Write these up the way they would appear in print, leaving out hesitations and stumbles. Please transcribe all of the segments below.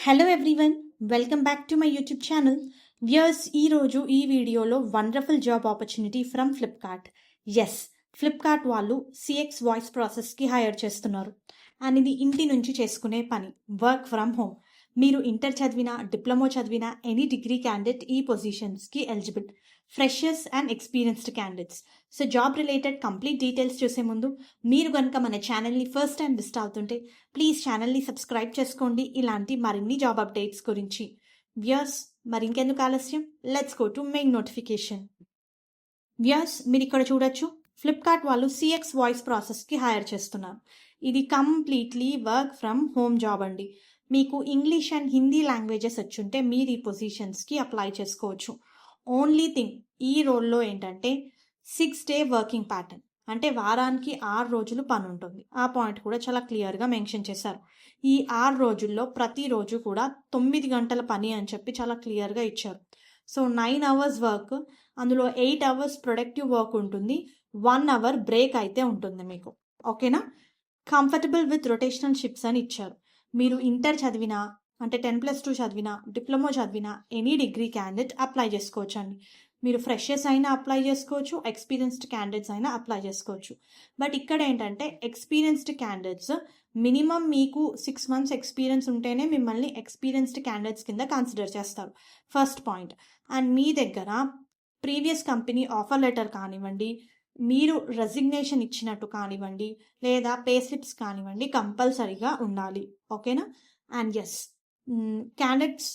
Hello everyone, welcome back to my YouTube channel. Viewers, ఈరోజు ఈ వీడియోలో wonderful job opportunity from Flipkart. Yes, Flipkart వాళ్ళు CX voice ప్రాసెస్కి hire చేస్తున్నారు. And ఇది ఇంటి నుంచి చేసుకునే పని, వర్క్ ఫ్రమ్ హోమ్. మీరు ఇంటర్ చదివినా, డిప్లొమా చదివినా, ఎనీ డిగ్రీ క్యాండిడేట్ ఈ పొజిషన్స్కి eligible. Freshers and experienced candidates. So job related complete details చూసే ముందు మీరు కనుక మన ఛానల్ని ఫస్ట్ టైం విజిట్ అవుతుంటే ప్లీజ్ ఛానల్ని సబ్స్క్రైబ్ చేసుకోండి ఇలాంటి మరిన్ని జాబ్ అప్డేట్స్ గురించి. వ్యూయర్స్, మరి ఇంకెందుకు ఆలస్యం, let's go to main notification. Viewers, మీరు ఇక్కడ చూడొచ్చు, ఫ్లిప్కార్ట్ వాళ్ళు సిఎక్స్ వాయిస్ ప్రాసెస్కి హైర్ చేస్తున్నారు. ఇది completely work from home job అండి. మీకు ఇంగ్లీష్ అండ్ హిందీ లాంగ్వేజెస్ వచ్చుంటే మీరు ఈ పొజిషన్స్కి అప్లై చేసుకోవచ్చు. ఓన్లీ థింగ్, ఈ రోల్లో ఏంటంటే 6-day వర్కింగ్ ప్యాటర్న్, అంటే వారానికి 6 రోజులు పని ఉంటుంది. ఆ పాయింట్ కూడా చాలా క్లియర్గా మెన్షన్ చేశారు. ఈ 6 రోజుల్లో ప్రతిరోజు కూడా 9 గంటల పని అని చెప్పి చాలా క్లియర్గా ఇచ్చారు. సో 9 hours వర్క్, అందులో 8 hours ప్రొడక్టివ్ వర్క్ ఉంటుంది, 1 hour బ్రేక్ అయితే ఉంటుంది మీకు. ఓకేనా? కంఫర్టబుల్ విత్ రొటేషనల్ షిఫ్ట్స్ అని ఇచ్చారు. మీరు ఇంటర్ చదివినా, అంటే 10+2 చదివినా, డిప్లొమా చదివినా, ఎనీ డిగ్రీ క్యాండిడేట్ అప్లై చేసుకోవచ్చు అండి. మీరు ఫ్రెషర్స్ అయినా అప్లై చేసుకోవచ్చు, ఎక్స్పీరియన్స్డ్ క్యాండిడేట్స్ అయినా అప్లై చేసుకోవచ్చు. బట్ ఇక్కడ ఏంటంటే ఎక్స్పీరియన్స్డ్ క్యాండిడేట్స్ మినిమం మీకు 6 months ఎక్స్పీరియన్స్ ఉంటేనే మిమ్మల్ని ఎక్స్పీరియన్స్డ్ క్యాండిడేట్స్ కింద కన్సిడర్ చేస్తారు. First point. అండ్ మీ దగ్గర ప్రీవియస్ కంపెనీ ఆఫర్ లెటర్ కానివ్వండి, మీరు రెసిగ్నేషన్ ఇచ్చినట్టు కానివ్వండి, లేదా పే స్లిప్స్ కానివ్వండి, కంపల్సరీగా ఉండాలి. ఓకేనా? And S, candidates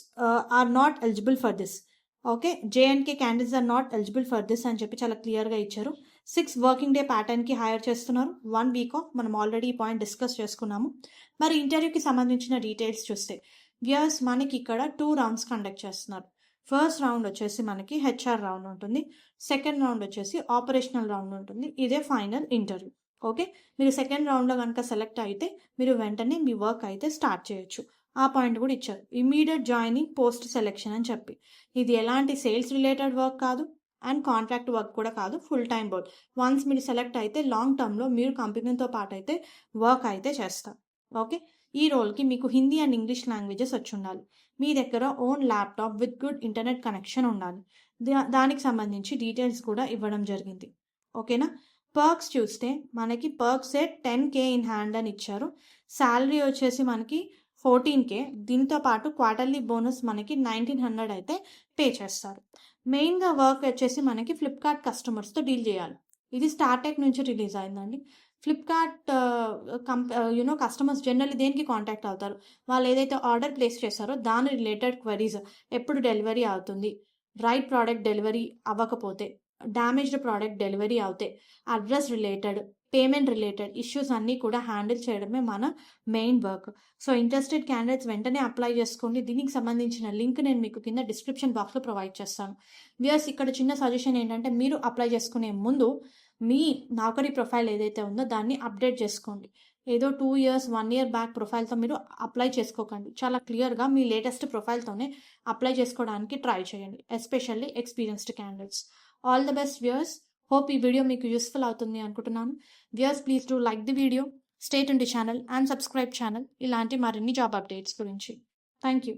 are not eligible for this. Okay, జేఎండ్కే candidates are not eligible for this అని చెప్పి చాలా క్లియర్గా ఇచ్చారు. 6 working day ప్యాటర్న్కి హైర్ చేస్తున్నారు. 1 week ఆఫ్, మనం ఆల్రెడీ ఈ పాయింట్ డిస్కస్ చేసుకున్నాము. మరి ఇంటర్వ్యూకి సంబంధించిన డీటెయిల్స్ చూస్తే వ్యూయర్స్, మనకి ఇక్కడ 2 rounds కండక్ట్ చేస్తున్నారు. ఫస్ట్ రౌండ్ వచ్చేసి మనకి హెచ్ఆర్ రౌండ్ ఉంటుంది, సెకండ్ రౌండ్ వచ్చేసి ఆపరేషనల్ రౌండ్ ఉంటుంది. ఇదే ఫైనల్ ఇంటర్వ్యూ. ఓకే, మీరు సెకండ్ రౌండ్లో కనుక సెలెక్ట్ అయితే మీరు వెంటనే మీ వర్క్ అయితే స్టార్ట్ చేయొచ్చు. ఆ పాయింట్ కూడా ఇచ్చారు, ఇమీడియట్ జాయినింగ్ పోస్ట్ సెలెక్షన్ అని చెప్పి. ఇది ఎలాంటి సేల్స్ రిలేటెడ్ వర్క్ కాదు అండ్ కాంట్రాక్ట్ వర్క్ కూడా కాదు, ఫుల్ టైం వర్క్. వన్స్ మీరు సెలెక్ట్ అయితే లాంగ్ టర్మ్లో మీరు కంపెనీతో పాటు అయితే వర్క్ అయితే చేస్తారు. ఓకే, ఈ రోల్కి మీకు హిందీ అండ్ ఇంగ్లీష్ లాంగ్వేజెస్ వచ్చి ఉండాలి. మీ దగ్గర own laptop with good internet connection ఉండాలి. దానికి సంబంధించి డీటెయిల్స్ కూడా ఇవ్వడం జరిగింది. ఓకేనా? పర్క్స్ చూస్తే మనకి పర్క్సే 10K ఇన్ హ్యాండ్ అని ఇచ్చారు. శాలరీ వచ్చేసి మనకి 14K. దీంతో పాటు క్వార్టర్లీ బోనస్ మనకి 1900 అయితే పే చేస్తారు. మెయిన్గా వర్క్ వచ్చేసి మనకి ఫ్లిప్కార్ట్ కస్టమర్స్తో డీల్ చేయాలి. ఇది స్టార్టెక్ నుంచి రిలీజ్ అయిందండి. ఫ్లిప్కార్ట్ కస్టమర్స్ జనరల్లీ దేనికి కాంటాక్ట్ అవుతారు, వాళ్ళు ఏదైతే ఆర్డర్ ప్లేస్ చేశారో దాని రిలేటెడ్ క్వరీస్, ఎప్పుడు డెలివరీ అవుతుంది, రైట్ ప్రోడక్ట్ డెలివరీ అవ్వకపోతే, డ్యామేజ్డ్ ప్రోడక్ట్ డెలివరీ అవుతే, address related, payment related issues అన్నీ కూడా హ్యాండిల్ చేయడమే మన main work. So interested candidates వెంటనే అప్లై చేసుకోండి. దీనికి సంబంధించిన లింక్ నేను మీకు కింద డిస్క్రిప్షన్ బాక్స్లో ప్రొవైడ్ చేస్తాను. వ్యూయర్స్, ఇక్కడ చిన్న సజెషన్ ఏంటంటే మీరు అప్లై చేసుకునే ముందు మీ నౌకరీ ప్రొఫైల్ ఏదైతే ఉందో దాన్ని అప్డేట్ చేసుకోండి. ఏదో 2 years 1 year బ్యాక్ ప్రొఫైల్తో మీరు అప్లై చేసుకోకండి. చాలా క్లియర్గా మీ లేటెస్ట్ ప్రొఫైల్తోనే అప్లై చేసుకోవడానికి ట్రై చేయండి, especially experienced candidates. All the best viewers. Hope ఈ వీడియో మీకు యూస్ఫుల్ అవుతుంది అనుకుంటున్నాను. Viewers, please do like the video, stay tune the channel and subscribe channel ఇలాంటి మరిన్ని జాబ్ అప్డేట్స్ గురించి. Thank you.